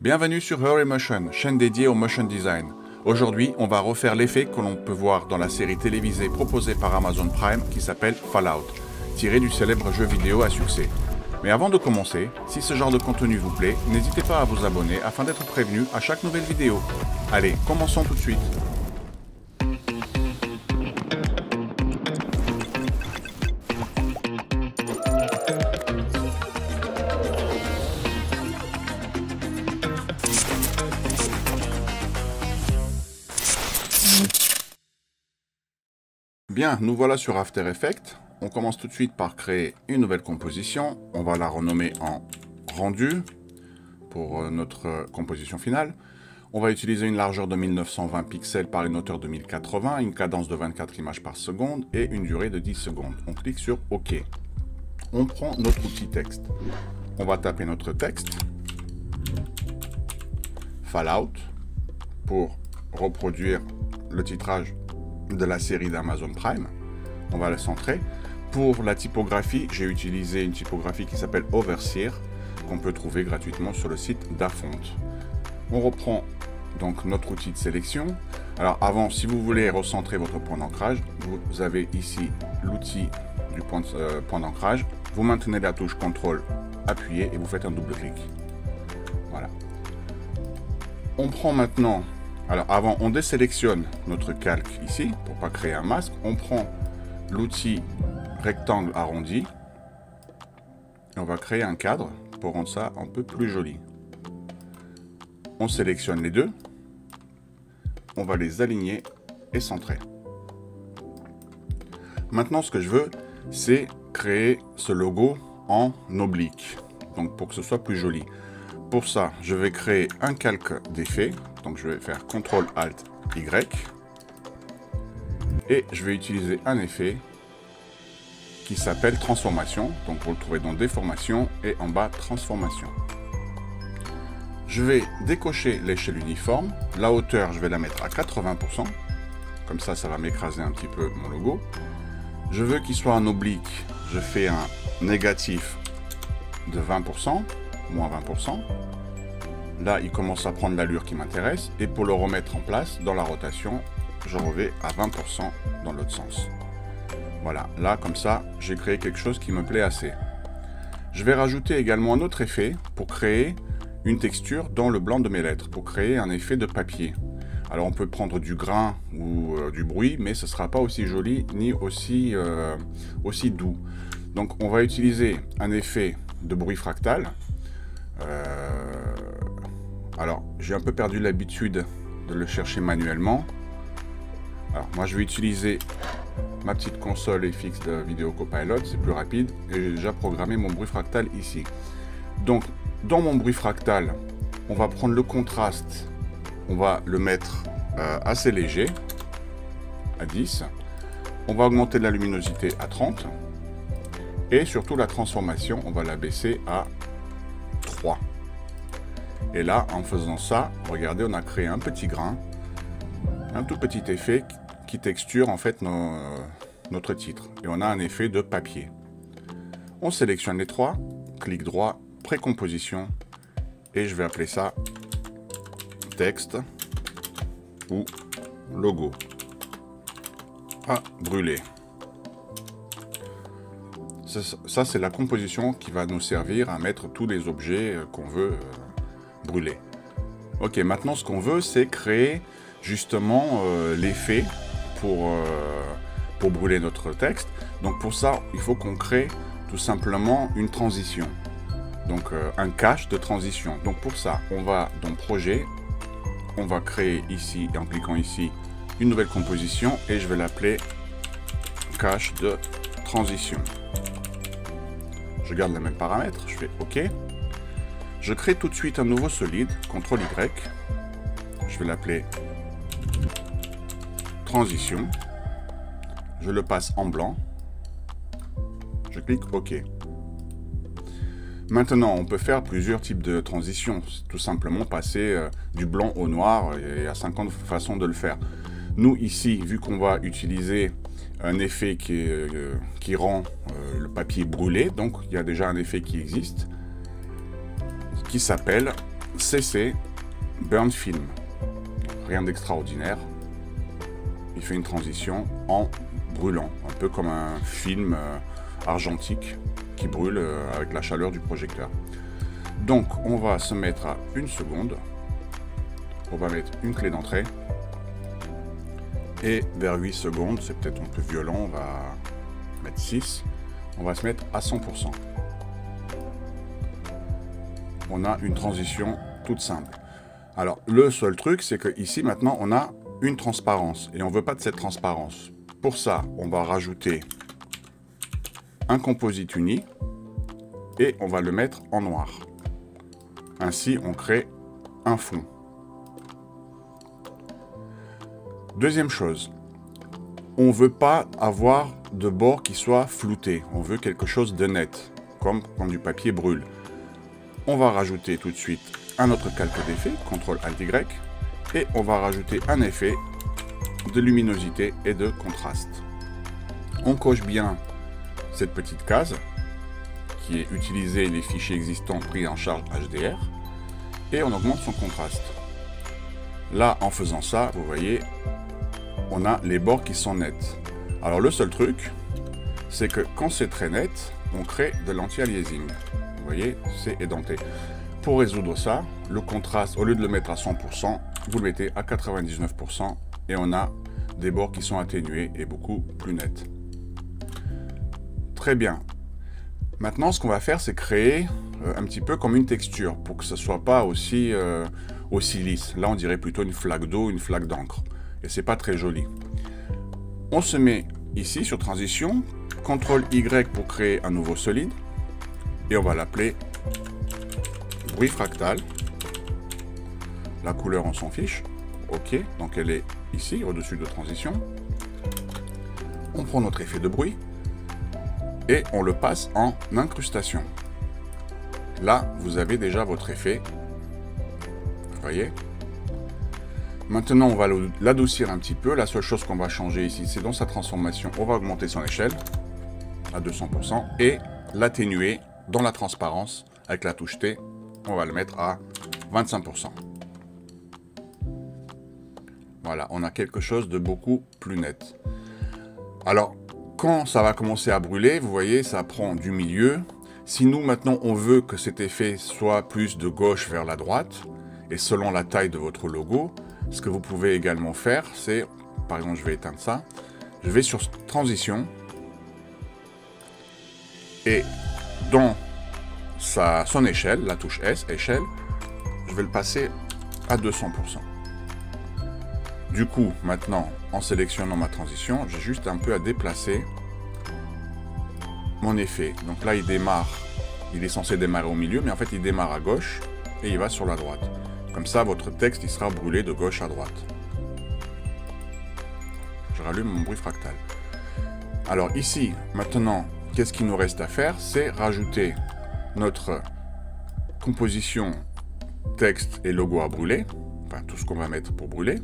Bienvenue sur HurryMotion, chaîne dédiée au motion design. Aujourd'hui, on va refaire l'effet que l'on peut voir dans la série télévisée proposée par Amazon Prime qui s'appelle Fallout, tiré du célèbre jeu vidéo à succès. Mais avant de commencer, si ce genre de contenu vous plaît, n'hésitez pas à vous abonner afin d'être prévenu à chaque nouvelle vidéo. Allez, commençons tout de suite. Bien, nous voilà sur After Effects. On commence tout de suite par créer une nouvelle composition. On va la renommer en rendu pour notre composition finale. On va utiliser une largeur de 1920 pixels par une hauteur de 1080, une cadence de 24 images par seconde et une durée de 10 secondes. On clique sur OK. On prend notre outil texte. On va taper notre texte, Fallout, pour reproduire le titrage de la série d'Amazon Prime. On va la centrer. Pour la typographie, j'ai utilisé une typographie qui s'appelle Overseer, qu'on peut trouver gratuitement sur le site d'Afont. On reprend donc notre outil de sélection. Alors avant, si vous voulez recentrer votre point d'ancrage, vous avez ici l'outil du point d'ancrage. Vous maintenez la touche CTRL appuyé et vous faites un double clic. Voilà. On prend maintenant... Alors avant, on désélectionne notre calque ici, pour ne pas créer un masque. On prend l'outil rectangle arrondi. Et on va créer un cadre pour rendre ça un peu plus joli. On sélectionne les deux. On va les aligner et centrer. Maintenant, ce que je veux, c'est créer ce logo en oblique. Donc pour que ce soit plus joli. Pour ça, je vais créer un calque d'effet. Donc je vais faire CTRL-ALT-Y. Et je vais utiliser un effet qui s'appelle transformation. Donc vous le trouvez dans déformation et en bas transformation. Je vais décocher l'échelle uniforme. La hauteur, je vais la mettre à 80%. Comme ça, ça va m'écraser un petit peu mon logo. Je veux qu'il soit en oblique. Je fais un négatif de 20%, moins 20%. Là, il commence à prendre l'allure qui m'intéresse. Et pour le remettre en place, dans la rotation, je revais à 20% dans l'autre sens. Voilà, là, comme ça, j'ai créé quelque chose qui me plaît assez. Je vais rajouter également un autre effet pour créer une texture dans le blanc de mes lettres, pour créer un effet de papier. Alors, on peut prendre du grain ou du bruit, mais ce ne sera pas aussi joli ni aussi doux. Donc, on va utiliser un effet de bruit fractal. Alors, j'ai un peu perdu l'habitude de le chercher manuellement. Alors, moi, je vais utiliser ma petite console FX de Video Copilot, c'est plus rapide. Et j'ai déjà programmé mon bruit fractal ici. Donc, dans mon bruit fractal, on va prendre le contraste. On va le mettre assez léger, à 10. On va augmenter la luminosité à 30. Et surtout, la transformation, on va la baisser à 3. Et là, en faisant ça, regardez, on a créé un petit grain, un tout petit effet qui texture en fait notre titre. Et on a un effet de papier. On sélectionne les trois, clic droit, précomposition, et je vais appeler ça texte ou logo à brûler. Ça, c'est la composition qui va nous servir à mettre tous les objets qu'on veut brûler. Ok, maintenant ce qu'on veut, c'est créer justement l'effet pour brûler notre texte. Donc pour ça, il faut qu'on crée tout simplement une transition. Donc un cache de transition. Donc pour ça, on va dans Projet, on va créer ici, et en cliquant ici, une nouvelle composition, et je vais l'appeler cache de transition. Je garde les mêmes paramètres, je fais OK. Je crée tout de suite un nouveau solide, CTRL-Y. Je vais l'appeler transition. Je le passe en blanc. Je clique OK. Maintenant, on peut faire plusieurs types de transitions. Tout simplement passer du blanc au noir. Il y a 50 façons de le faire. Nous, ici, vu qu'on va utiliser un effet qui rend le papier brûlé, donc il y a déjà un effet qui existe, qui s'appelle CC Burn Film. Rien d'extraordinaire. Il fait une transition en brûlant, un peu comme un film argentique qui brûle avec la chaleur du projecteur. Donc on va se mettre à 1 seconde. On va mettre une clé d'entrée. Et vers 8 secondes, c'est peut-être un peu violent, on va mettre 6. On va se mettre à 100%. On a une transition toute simple. Alors, le seul truc, c'est que ici, maintenant, on a une transparence. Et on ne veut pas de cette transparence. Pour ça, on va rajouter un composite uni. Et on va le mettre en noir. Ainsi, on crée un fond. Deuxième chose, on ne veut pas avoir de bord qui soit flouté. On veut quelque chose de net, comme quand du papier brûle. On va rajouter tout de suite un autre calque d'effet, CTRL-ALT-Y, et on va rajouter un effet de luminosité et de contraste. On coche bien cette petite case, qui est utiliser les fichiers existants pris en charge HDR, et on augmente son contraste. Là, en faisant ça, vous voyez, on a les bords qui sont nets. Alors le seul truc, c'est que quand c'est très net, on crée de l'anti-aliasing. Vous voyez, c'est édenté. Pour résoudre ça, le contraste, au lieu de le mettre à 100%, vous le mettez à 99% et on a des bords qui sont atténués et beaucoup plus nets. Très bien. Maintenant, ce qu'on va faire, c'est créer un petit peu comme une texture pour que ce ne soit pas aussi lisse. Là, on dirait plutôt une flaque d'eau, une flaque d'encre. Et c'est pas très joli. On se met ici sur transition, CTRL-Y pour créer un nouveau solide, et on va l'appeler bruit fractal. La couleur, on s'en fiche. OK, donc elle est ici, au-dessus de transition. On prend notre effet de bruit, et on le passe en incrustation. Là, vous avez déjà votre effet. Vous voyez ? Maintenant, on va l'adoucir un petit peu. La seule chose qu'on va changer ici, c'est dans sa transformation. On va augmenter son échelle à 200% et l'atténuer dans la transparence avec la touche T. On va le mettre à 25%. Voilà, on a quelque chose de beaucoup plus net. Alors, quand ça va commencer à brûler, vous voyez, ça prend du milieu. Si nous, maintenant, on veut que cet effet soit plus de gauche vers la droite, et selon la taille de votre logo, ce que vous pouvez également faire, c'est, par exemple, je vais éteindre ça, je vais sur transition, et dans son échelle, la touche S, échelle, je vais le passer à 200%. Du coup, maintenant, en sélectionnant ma transition, j'ai juste un peu à déplacer mon effet. Donc là, il démarre, il est censé démarrer au milieu, mais en fait, il démarre à gauche et il va sur la droite. Comme ça, votre texte, il sera brûlé de gauche à droite. Je rallume mon bruit fractal. Alors ici, maintenant, qu'est-ce qu'il nous reste à faire? C'est rajouter notre composition texte et logo à brûler, enfin tout ce qu'on va mettre pour brûler.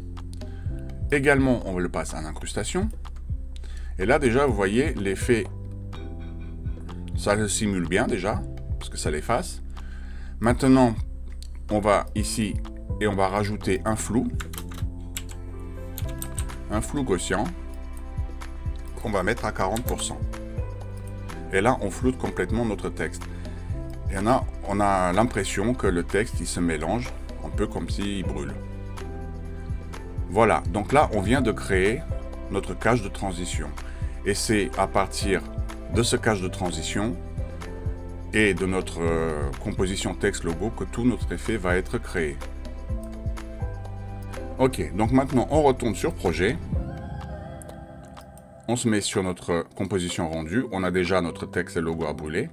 Également, on le passe en incrustation. Et là, déjà, vous voyez, l'effet, ça le simule bien déjà, parce que ça l'efface. Maintenant, on va ici et on va rajouter un flou gaussien qu'on va mettre à 40%. Et là, on floute complètement notre texte. Et on a l'impression que le texte, il se mélange, un peu comme s'il brûle. Voilà, donc là, on vient de créer notre cache de transition. Et c'est à partir de ce cache de transition et de notre composition texte logo que tout notre effet va être créé. Ok, donc maintenant, on retourne sur projet. On se met sur notre composition rendue. On a déjà notre texte et logo à brûler.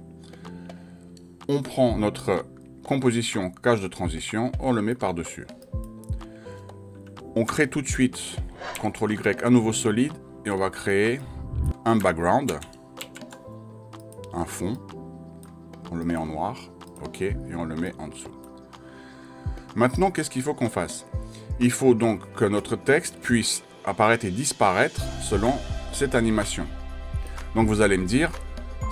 On prend notre composition cache de transition, on le met par-dessus. On crée tout de suite, CTRL-Y, un nouveau solide, et on va créer un background, un fond. On le met en noir, ok, et on le met en dessous. Maintenant, qu'est-ce qu'il faut qu'on fasse? Il faut donc que notre texte puisse apparaître et disparaître selon cette animation. Donc vous allez me dire,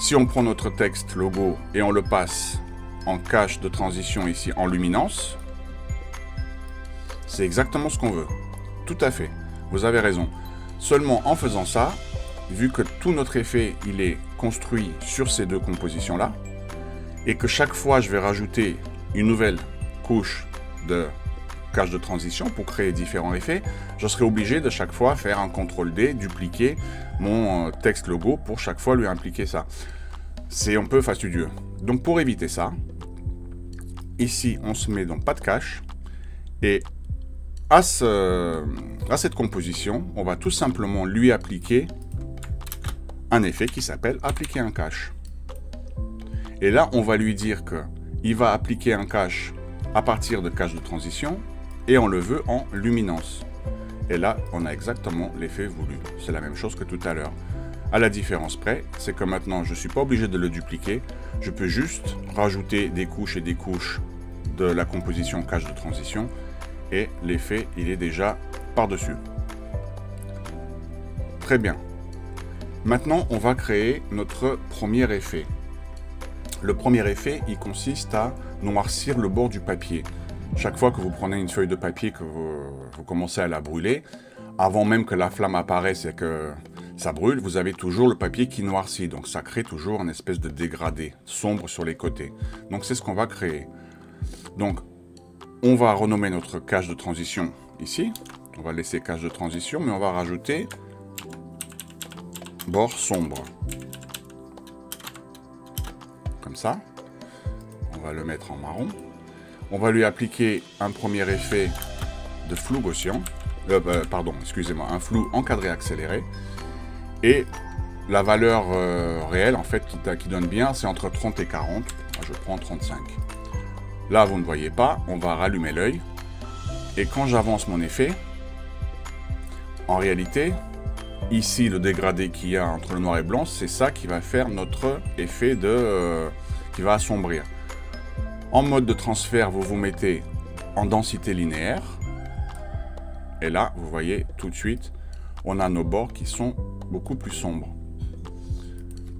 si on prend notre texte logo et on le passe en cache de transition ici en luminance, C'est exactement ce qu'on veut. Tout à fait. Vous avez raison. Seulement en faisant ça, vu que tout notre effet il est construit sur ces deux compositions-là, et que chaque fois je vais rajouter une nouvelle couche de cache de transition pour créer différents effets, je serai obligé de chaque fois faire un CTRL-D, dupliquer mon texte logo pour chaque fois lui impliquer ça. C'est un peu fastidieux. Donc pour éviter ça, ici on se met dans pas de cache, et à cette composition, on va tout simplement lui appliquer un effet qui s'appelle appliquer un cache. Et là, on va lui dire qu'il va appliquer un cache à partir de cache de transition et on le veut en luminance. Et là, on a exactement l'effet voulu. C'est la même chose que tout à l'heure. À la différence près, c'est que maintenant, je ne suis pas obligé de le dupliquer. Je peux juste rajouter des couches et des couches de la composition cache de transition et l'effet, il est déjà par-dessus. Très bien. Maintenant, on va créer notre premier effet. Le premier effet, il consiste à noircir le bord du papier. Chaque fois que vous prenez une feuille de papier, que vous commencez à la brûler, avant même que la flamme apparaisse et que ça brûle, vous avez toujours le papier qui noircit. Donc ça crée toujours une espèce de dégradé sombre sur les côtés. Donc c'est ce qu'on va créer. Donc on va renommer notre cache de transition ici. On va laisser cache de transition, mais on va rajouter bord sombre. Comme ça. On va le mettre en marron. On va lui appliquer un premier effet de flou gaussien. Pardon, excusez-moi, un flou encadré accéléré. Et la valeur réelle, en fait, qui donne bien, c'est entre 30 et 40. Moi, je prends 35. Là, vous ne voyez pas, on va rallumer l'œil. Et quand j'avance mon effet, en réalité, ici, le dégradé qu'il y a entre le noir et blanc, c'est ça qui va faire notre effet qui va assombrir. En mode de transfert, vous vous mettez en densité linéaire. Et là, vous voyez tout de suite, on a nos bords qui sont beaucoup plus sombres.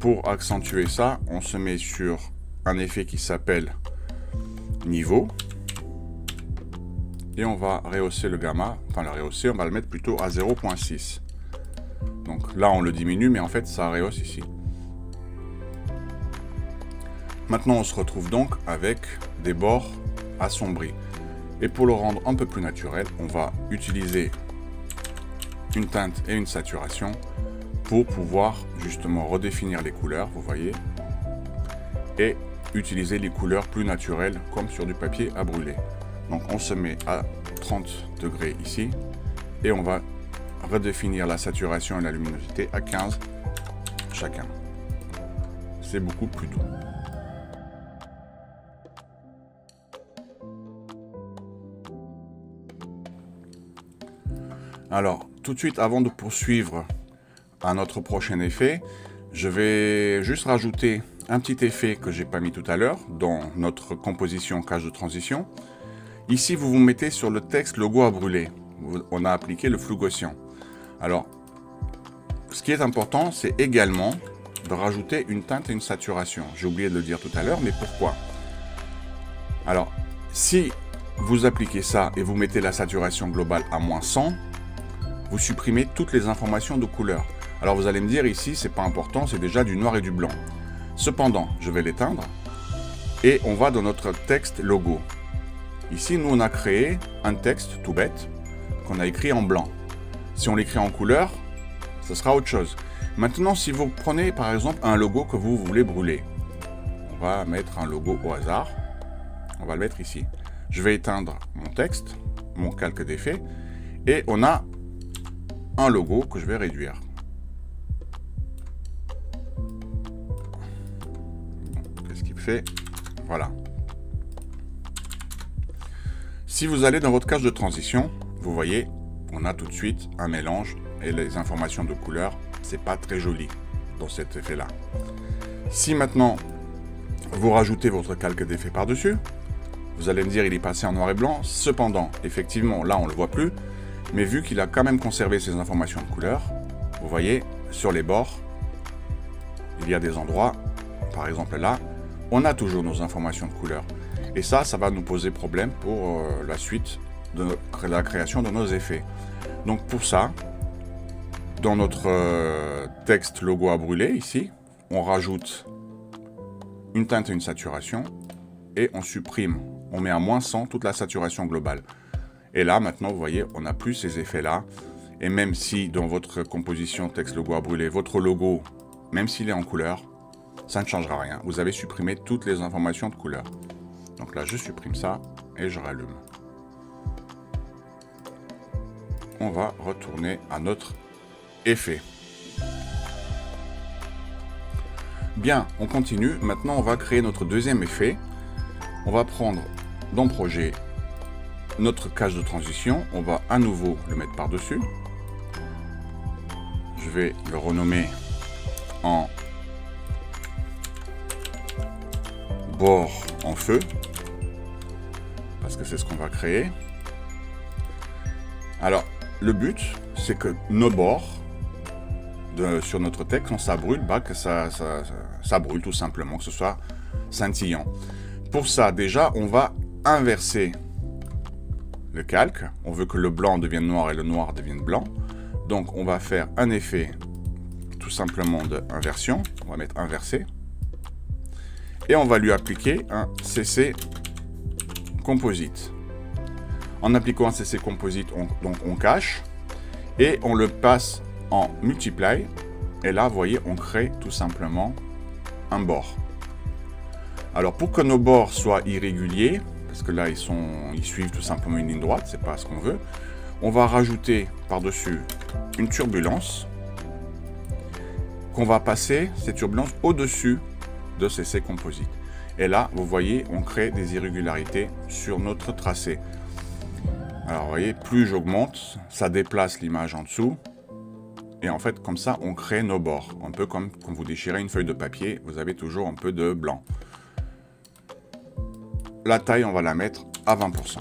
Pour accentuer ça, on se met sur un effet qui s'appelle niveau. Et on va rehausser le gamma. Enfin, le rehausser, on va le mettre plutôt à 0.6. Donc là, on le diminue, mais en fait, ça rehausse ici. Maintenant, on se retrouve donc avec des bords assombris. Et pour le rendre un peu plus naturel, on va utiliser une teinte et une saturation pour pouvoir justement redéfinir les couleurs, vous voyez, et utiliser les couleurs plus naturelles comme sur du papier à brûler. Donc on se met à 30 degrés ici et on va redéfinir la saturation et la luminosité à 15 chacun. C'est beaucoup plus doux. Alors, tout de suite, avant de poursuivre à notre prochain effet, je vais juste rajouter un petit effet que j'ai pas mis tout à l'heure dans notre composition cache de transition. Ici, vous vous mettez sur le texte logo à brûler. On a appliqué le flou gaussien. Alors, ce qui est important, c'est également de rajouter une teinte et une saturation. J'ai oublié de le dire tout à l'heure, mais pourquoi? Alors, si vous appliquez ça et vous mettez la saturation globale à -100, vous supprimez toutes les informations de couleur. Alors vous allez me dire ici, c'est pas important, c'est déjà du noir et du blanc. Cependant, je vais l'éteindre et on va dans notre texte logo. Ici, nous on a créé un texte tout bête qu'on a écrit en blanc. Si on l'écrit en couleur, ce sera autre chose. Maintenant, si vous prenez par exemple un logo que vous voulez brûler, on va mettre un logo au hasard. On va le mettre ici. Je vais éteindre mon texte, mon calque d'effet, et on a un logo que je vais réduire. Qu'est-ce qu'il fait? Voilà. Si vous allez dans votre cache de transition, vous voyez, on a tout de suite un mélange et les informations de couleur, c'est pas très joli dans cet effet-là. Si maintenant vous rajoutez votre calque d'effet par-dessus, vous allez me dire il est passé en noir et blanc. Cependant, effectivement, là on le voit plus. Mais vu qu'il a quand même conservé ses informations de couleur, vous voyez, sur les bords, il y a des endroits, par exemple là, on a toujours nos informations de couleur. Et ça va nous poser problème pour la suite de la création de nos effets. Donc pour ça, dans notre texte logo à brûler, ici, on rajoute une teinte et une saturation, et on supprime, on met à -100 toute la saturation globale. Et là, maintenant, vous voyez, on n'a plus ces effets-là. Et même si dans votre composition texte logo à brûler, votre logo, même s'il est en couleur, ça ne changera rien. Vous avez supprimé toutes les informations de couleur. Donc là, je supprime ça et je rallume. On va retourner à notre effet. Bien, on continue. Maintenant, on va créer notre deuxième effet. On va prendre dans projet notre cache de transition. On va à nouveau le mettre par-dessus. Je vais le renommer en bord en feu, parce que c'est ce qu'on va créer. Alors, le but, c'est que nos bords sur notre texte, quand ça brûle, que ça brûle tout simplement, que ce soit scintillant. Pour ça, déjà, on va inverser le calque. On veut que le blanc devienne noir et le noir devienne blanc. Donc, on va faire un effet tout simplement d'inversion. On va mettre inversé. Et on va lui appliquer un CC Composite. En appliquant un CC Composite, on cache et on le passe en Multiply. Et là, vous voyez, on crée tout simplement un bord. Alors, pour que nos bords soient irréguliers, parce que là, ils suivent tout simplement une ligne droite, c'est pas ce qu'on veut, on va rajouter par-dessus une turbulence qu'on va passer, cette turbulence, au-dessus de CC Composite. Et là, vous voyez, on crée des irrégularités sur notre tracé. Alors, vous voyez, plus j'augmente, ça déplace l'image en dessous. Et en fait, comme ça, on crée nos bords. Un peu comme quand vous déchirez une feuille de papier, vous avez toujours un peu de blanc. La taille, on va la mettre à 20%.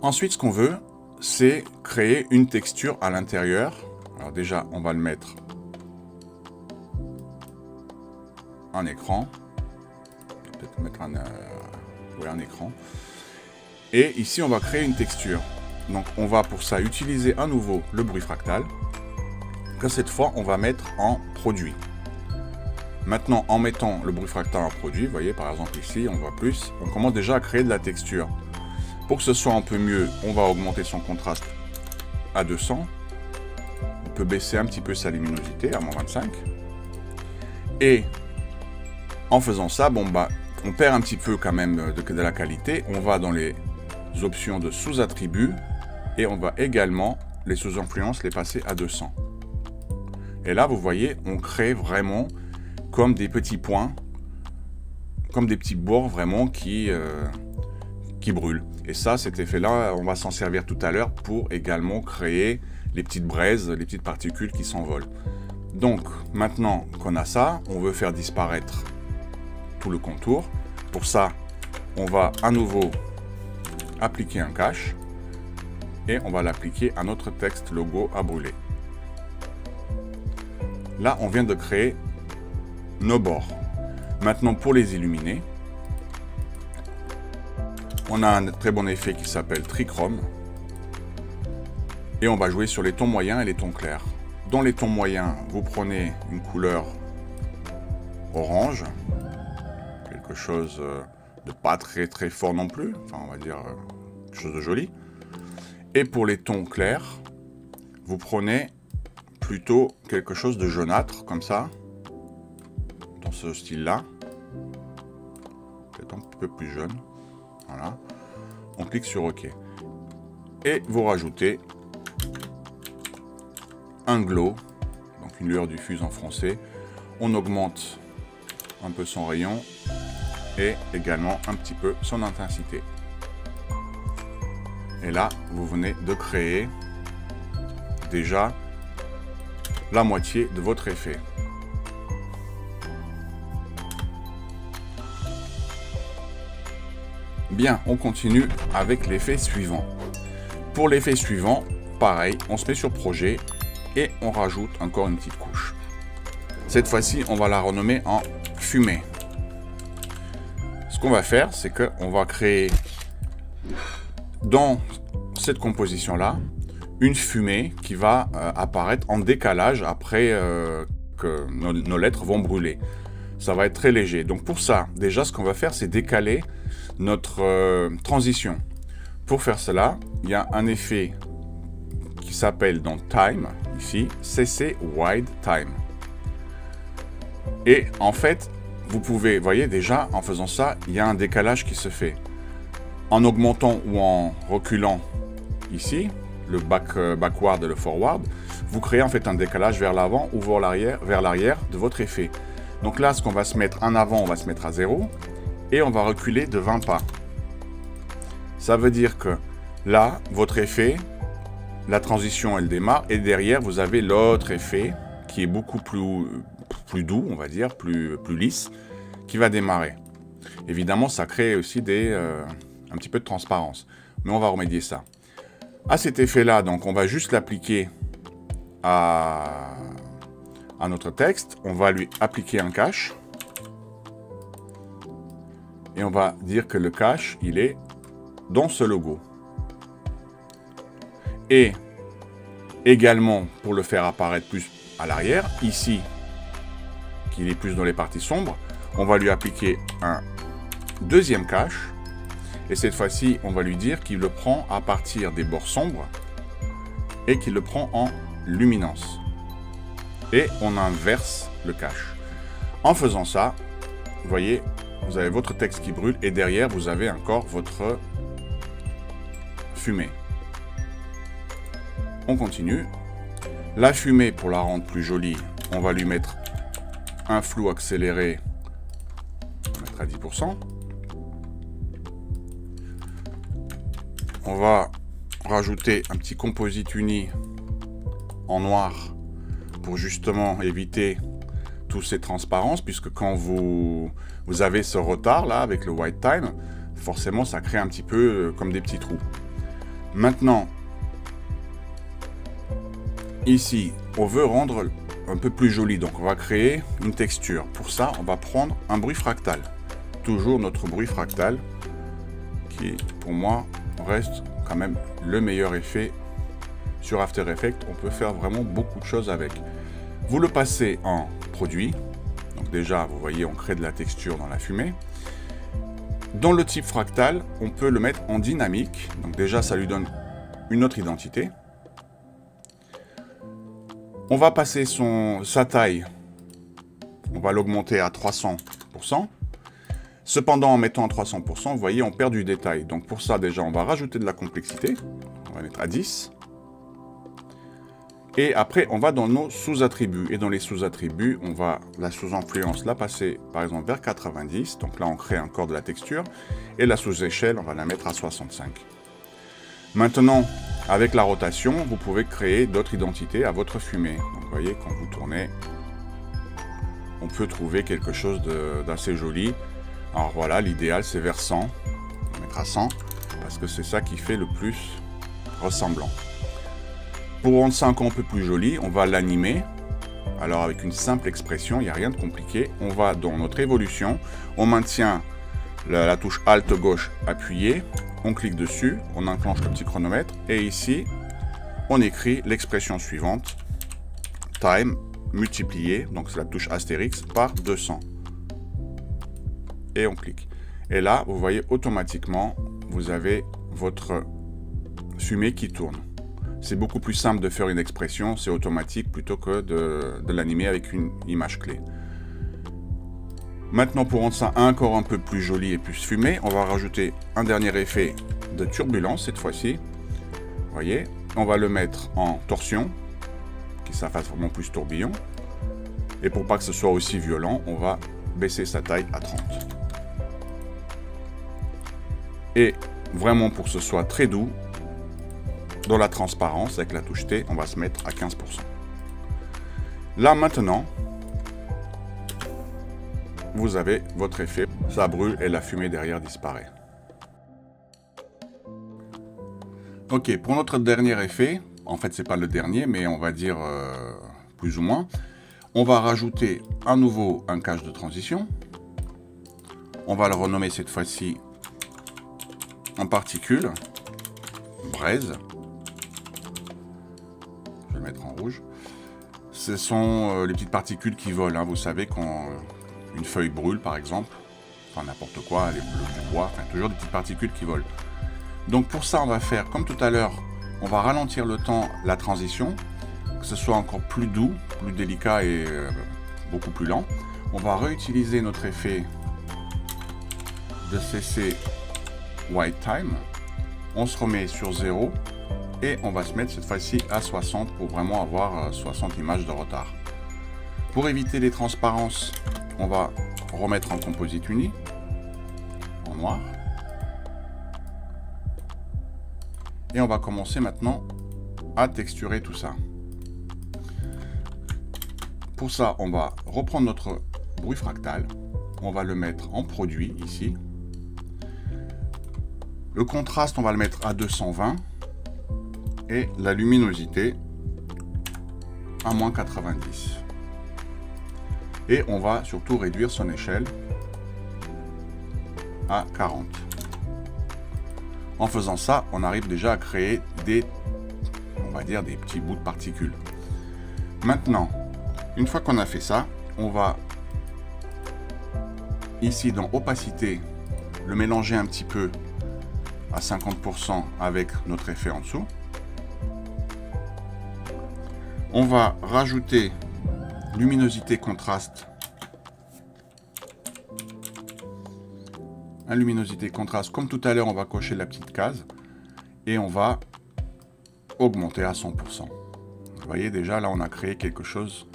Ensuite, ce qu'on veut, c'est créer une texture à l'intérieur. Alors déjà, on va le mettre en écran. Peut-être mettre un écran. Et ici, on va créer une texture. Donc, on va pour ça utiliser à nouveau le bruit fractal, que cette fois, on va mettre en produit. Maintenant, en mettant le bruit fractal en produit, vous voyez, par exemple ici, on voit plus, on commence déjà à créer de la texture. Pour que ce soit un peu mieux, on va augmenter son contraste à 200. On peut baisser un petit peu sa luminosité à -25. Et en faisant ça, on perd un petit peu quand même de la qualité. On va dans les options de sous-attributs et on va également, les sous-influences, les passer à 200. Et là, vous voyez, on crée vraiment comme des petits points, comme des petits bords vraiment qui brûlent. Et ça, cet effet-là, on va s'en servir tout à l'heure pour également créer les petites braises, les petites particules qui s'envolent. Donc, maintenant qu'on a ça, on veut faire disparaître tout le contour. Pour ça, on va à nouveau appliquer un cache et on va l'appliquer à notre texte logo à brûler. Là, on vient de créer nos bords. Maintenant, pour les illuminer, on a un très bon effet qui s'appelle Trichrome. Et on va jouer sur les tons moyens et les tons clairs. Dans les tons moyens, vous prenez une couleur orange, quelque chose de pas très fort non plus, enfin on va dire quelque chose de joli. Et pour les tons clairs, vous prenez plutôt quelque chose de jaunâtre, comme ça, dans ce style-là, peut-être un peu plus jaune. Voilà. On clique sur OK. Et vous rajoutez un glow, donc une lueur diffuse en français. On augmente un peu son rayon et également un petit peu son intensité. Et là, vous venez de créer déjà la moitié de votre effet. Bien, on continue avec l'effet suivant. Pour l'effet suivant, pareil, on se met sur projet et on rajoute encore une petite couche. Cette fois-ci, on va la renommer en fumée. Ce qu'on va faire, c'est qu'on va créer dans cette composition-là une fumée qui va apparaître en décalage après que nos lettres vont brûler. Ça va être très léger. Donc pour ça, déjà, ce qu'on va faire, c'est décaler notre transition. Pour faire cela, il y a un effet qui s'appelle dans Time, ici, CC Wide Time. Et en fait, vous pouvez, voyez déjà, en faisant ça, il y a un décalage qui se fait. En augmentant ou en reculant ici, le backward et le forward, vous créez en fait un décalage vers l'avant ou vers l'arrière de votre effet. Donc là, ce qu'on va se mettre en avant, on va se mettre à 0 et on va reculer de 20 pas. Ça veut dire que là, votre effet, la transition, elle démarre et derrière, vous avez l'autre effet qui est beaucoup plus doux, on va dire, plus lisse, qui va démarrer. Évidemment, ça crée aussi un petit peu de transparence, mais on va remédier ça. À cet effet-là, donc, on va juste l'appliquer à notre texte. On va lui appliquer un cache. Et on va dire que le cache, il est dans ce logo. Et également, pour le faire apparaître plus à l'arrière, ici, qu'il est plus dans les parties sombres, on va lui appliquer un deuxième cache. Et cette fois-ci, on va lui dire qu'il le prend à partir des bords sombres et qu'il le prend en luminance. Et on inverse le cache. En faisant ça, vous voyez, vous avez votre texte qui brûle et derrière, vous avez encore votre fumée. On continue. La fumée, pour la rendre plus jolie, on va lui mettre un flou accéléré, on va mettre à 10%. On va rajouter un petit composite uni en noir pour justement éviter toutes ces transparences, puisque quand vous avez ce retard là avec le white time, forcément ça crée un petit peu comme des petits trous. Maintenant, ici, on veut rendre un peu plus joli, donc on va créer une texture. Pour ça, on va prendre un bruit fractal. Toujours notre bruit fractal, qui pour moi reste quand même le meilleur effet sur After Effects. On peut faire vraiment beaucoup de choses avec. Vous le passez en produit. Donc déjà, vous voyez, on crée de la texture dans la fumée. Dans le type fractal, on peut le mettre en dynamique. Donc déjà, ça lui donne une autre identité. On va passer sa taille. On va l'augmenter à 300%. Cependant, en mettant à 300%, vous voyez, on perd du détail. Donc pour ça, déjà, on va rajouter de la complexité. On va mettre à 10. Et après, on va dans nos sous-attributs. Et dans les sous-attributs, on va la sous-influence la passer, par exemple, vers 90. Donc là, on crée encore de la texture. Et la sous-échelle, on va la mettre à 65. Maintenant, avec la rotation, vous pouvez créer d'autres identités à votre fumée. Donc vous voyez, quand vous tournez, on peut trouver quelque chose d'assez joli. Alors voilà, l'idéal c'est vers 100, on va mettre à 100, parce que c'est ça qui fait le plus ressemblant. Pour rendre ça encore un peu plus joli, on va l'animer. Alors avec une simple expression, il n'y a rien de compliqué. On va dans notre évolution, on maintient la touche Alt gauche appuyée, on clique dessus, on enclenche le petit chronomètre, et ici, on écrit l'expression suivante, time multiplié, donc c'est la touche Astérix, par 200. Et on clique. Et là, vous voyez automatiquement, vous avez votre fumée qui tourne. C'est beaucoup plus simple de faire une expression, c'est automatique, plutôt que de l'animer avec une image clé. Maintenant, pour rendre ça encore un peu plus joli et plus fumé, on va rajouter un dernier effet de turbulence cette fois-ci. Vous voyez, on va le mettre en torsion, que ça fasse vraiment plus tourbillon. Et pour pas que ce soit aussi violent, on va baisser sa taille à 30. Et vraiment pour que ce soit très doux, dans la transparence, avec la touche T, on va se mettre à 15%. Là maintenant, vous avez votre effet, ça brûle et la fumée derrière disparaît. Ok, pour notre dernier effet, en fait c'est pas le dernier, mais on va dire plus ou moins, on va rajouter à nouveau un cache de transition. On va le renommer cette fois-ci en particules. braise. Je vais le mettre en rouge. Ce sont les petites particules qui volent, hein. Vous savez quand une feuille brûle par exemple, enfin n'importe quoi, du bois, enfin toujours des petites particules qui volent. Donc pour ça on va faire comme tout à l'heure, on va ralentir le temps, la transition, que ce soit encore plus doux, plus délicat et beaucoup plus lent. On va réutiliser notre effet de CC White Time. On se remet sur 0 et on va se mettre cette fois-ci à 60 pour vraiment avoir 60 images de retard. Pour éviter les transparences, on va remettre en composite uni, en noir. Et on va commencer maintenant à texturer tout ça. Pour ça, on va reprendre notre bruit fractal. On va le mettre en produit ici. Le contraste, on va le mettre à 220. Et la luminosité à moins 90. Et on va surtout réduire son échelle à 40. En faisant ça, on arrive déjà à créer des, on va dire, des petits bouts de particules. Maintenant, une fois qu'on a fait ça, on va ici dans opacité le mélanger un petit peu à 50% avec notre effet en dessous. On va rajouter luminosité contraste. Un luminosité contraste, comme tout à l'heure, on va cocher la petite case et on va augmenter à 100%. Vous voyez déjà là on a créé quelque chose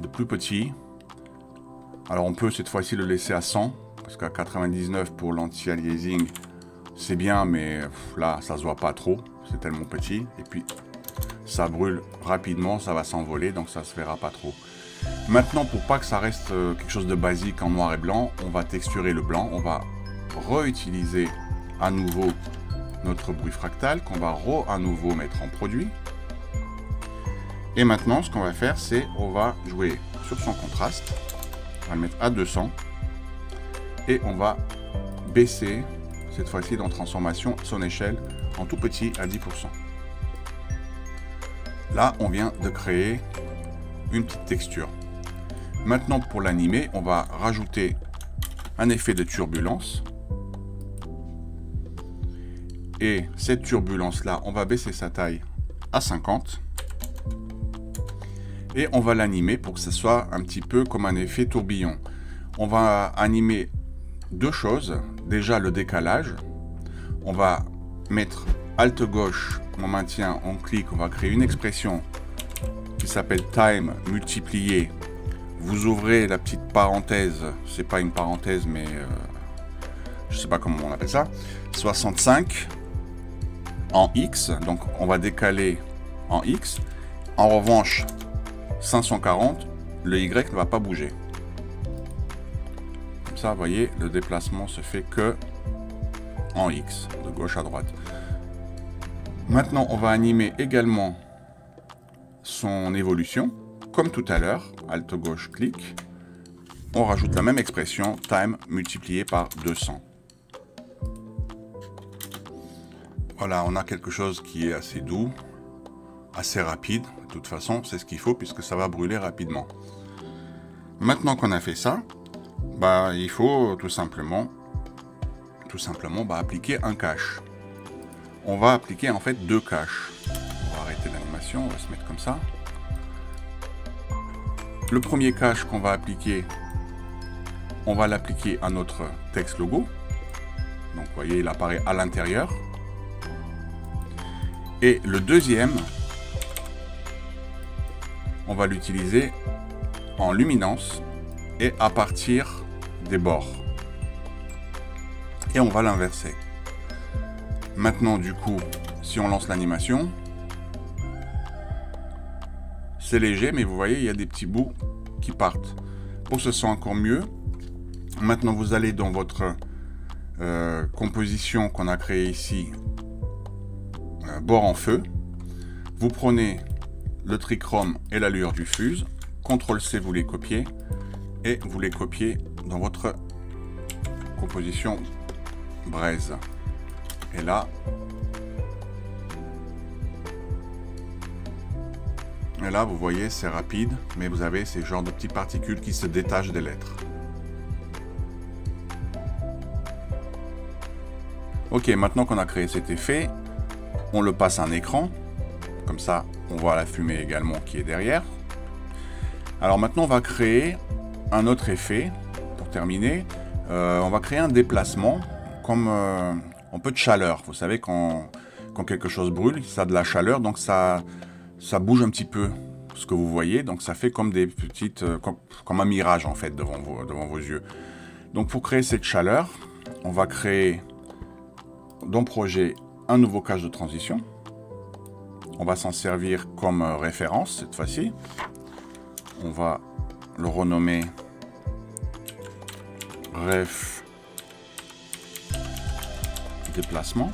de plus petit. Alors on peut cette fois-ci le laisser à 100 parce qu'à 99 pour l'anti-aliasing c'est bien, mais là ça se voit pas trop, c'est tellement petit et puis ça brûle rapidement, ça va s'envoler donc ça se verra pas trop. Maintenant, pour pas que ça reste quelque chose de basique en noir et blanc, on va texturer le blanc, on va réutiliser à nouveau notre bruit fractal qu'on va à nouveau mettre en produit. Et maintenant, ce qu'on va faire, c'est on va jouer sur son contraste, on va le mettre à 200 et on va baisser cette fois-ci dans transformation son échelle en tout petit à 10%. Là, on vient de créer une petite texture. Maintenant, pour l'animer, on va rajouter un effet de turbulence. Et cette turbulence-là, on va baisser sa taille à 50. Et on va l'animer pour que ce soit un petit peu comme un effet tourbillon. On va animer deux choses. Déjà, le décalage. On va mettre Alt gauche, on maintient, on clique, on va créer une expression qui s'appelle time multiplié. Vous ouvrez la petite parenthèse, c'est pas une parenthèse mais je sais pas comment on appelle ça, 65 en X, donc on va décaler en X. En revanche 540, le Y ne va pas bouger. Comme ça, vous voyez, le déplacement se fait que en X, de gauche à droite. Maintenant, on va animer également son évolution, comme tout à l'heure, Alt gauche, clic. On rajoute la même expression, time multiplié par 200. Voilà, on a quelque chose qui est assez doux, assez rapide. De toute façon, c'est ce qu'il faut puisque ça va brûler rapidement. Maintenant qu'on a fait ça, il faut tout simplement appliquer un cache. On va appliquer en fait deux caches. On va arrêter l'animation, on va se mettre comme ça. Le premier cache qu'on va appliquer, on va l'appliquer à notre texte logo. Donc vous voyez, il apparaît à l'intérieur. Et le deuxième, on va l'utiliser en luminance et à partir des bords. Et on va l'inverser. Maintenant, du coup, si on lance l'animation, c'est léger, mais vous voyez, il y a des petits bouts qui partent. Pour que ce soit encore mieux, maintenant vous allez dans votre composition qu'on a créée ici, bord en feu. Vous prenez le trichrome et la lueur du fuse, CTRL-C, vous les copiez, et vous les copiez dans votre composition braise. Et là, Et là, vous voyez, c'est rapide, mais vous avez ces genres de petites particules qui se détachent des lettres. Ok, maintenant qu'on a créé cet effet, on le passe à un écran. Comme ça, on voit la fumée également qui est derrière. Alors maintenant, on va créer un autre effet. Pour terminer, on va créer un déplacement comme un peu de chaleur. Vous savez, quand quelque chose brûle, ça a de la chaleur, donc ça bouge un petit peu ce que vous voyez. Donc ça fait comme des petites, comme un mirage en fait devant vos yeux. Donc pour créer cette chaleur, on va créer dans projet un nouveau cache de transition. On va s'en servir comme référence cette fois-ci. On va le renommer ref déplacement.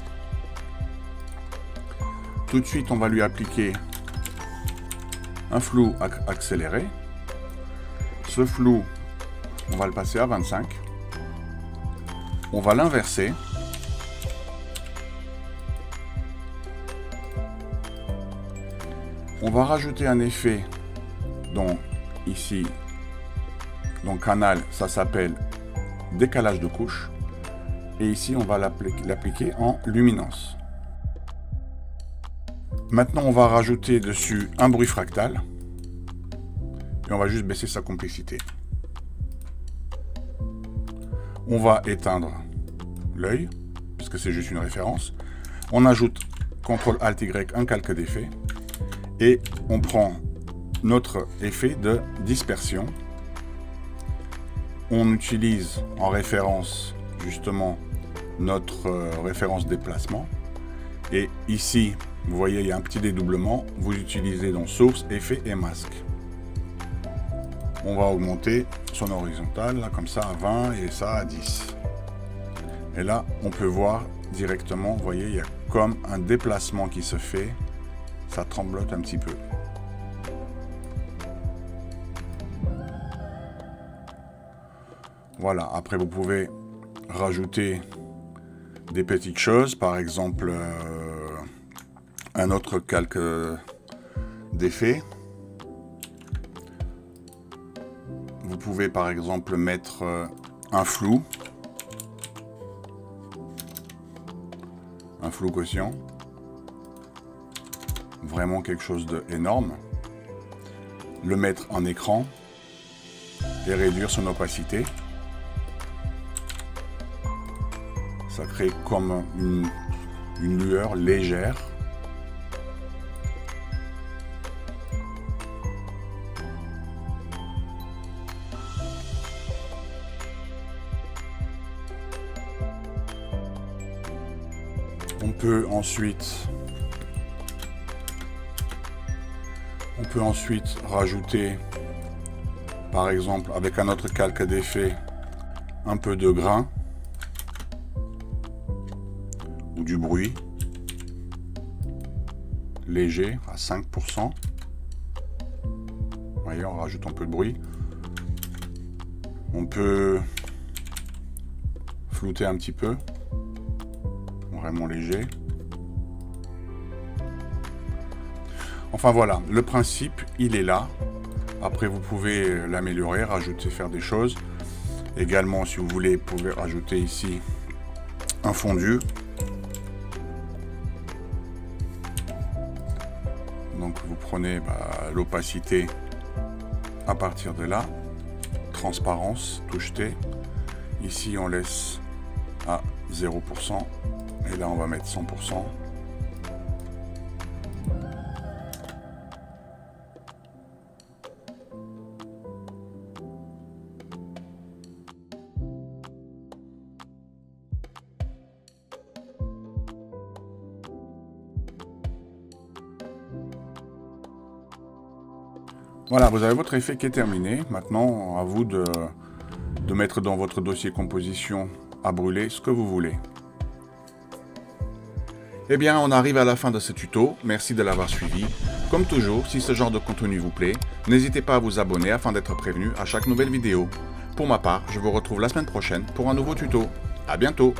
Tout de suite, on va lui appliquer un flou accéléré. Ce flou, on va le passer à 25. On va l'inverser. On va rajouter un effet, donc ici, donc canal, ça s'appelle décalage de couche. Et ici, on va l'appliquer en luminance. Maintenant, on va rajouter dessus un bruit fractal. Et on va juste baisser sa complexité. On va éteindre l'œil, puisque c'est juste une référence. On ajoute CTRL-ALT-Y, un calque d'effet. Et on prend notre effet de dispersion. On utilise en référence justement notre référence déplacement. Et ici, vous voyez, il y a un petit dédoublement. Vous utilisez donc source, effet et masque. On va augmenter son horizontal, là, comme ça à 20 et ça à 10. Et là, on peut voir directement, vous voyez, il y a comme un déplacement qui se fait. Ça tremblote un petit peu. Voilà, après vous pouvez rajouter des petites choses, par exemple un autre calque d'effet. Vous pouvez par exemple mettre un flou quotient. Vraiment quelque chose d'énorme. Le mettre en écran et réduire son opacité. Ça crée comme une lueur légère. On peut ensuite rajouter, par exemple, avec un autre calque d'effet, un peu de grain ou du bruit léger à 5%. Vous voyez, on rajoute un peu de bruit. On peut flouter un petit peu, vraiment léger. Enfin voilà, le principe, il est là. Après, vous pouvez l'améliorer, rajouter, faire des choses. Également, si vous voulez, vous pouvez rajouter ici un fondu. Donc, vous prenez l'opacité à partir de là. Transparence, touche T. Ici, on laisse à 0%. Et là, on va mettre 100%. Voilà, vous avez votre effet qui est terminé. Maintenant, à vous de mettre dans votre dossier composition à brûler ce que vous voulez. Eh bien, on arrive à la fin de ce tuto. Merci de l'avoir suivi. Comme toujours, si ce genre de contenu vous plaît, n'hésitez pas à vous abonner afin d'être prévenu à chaque nouvelle vidéo. Pour ma part, je vous retrouve la semaine prochaine pour un nouveau tuto. À bientôt!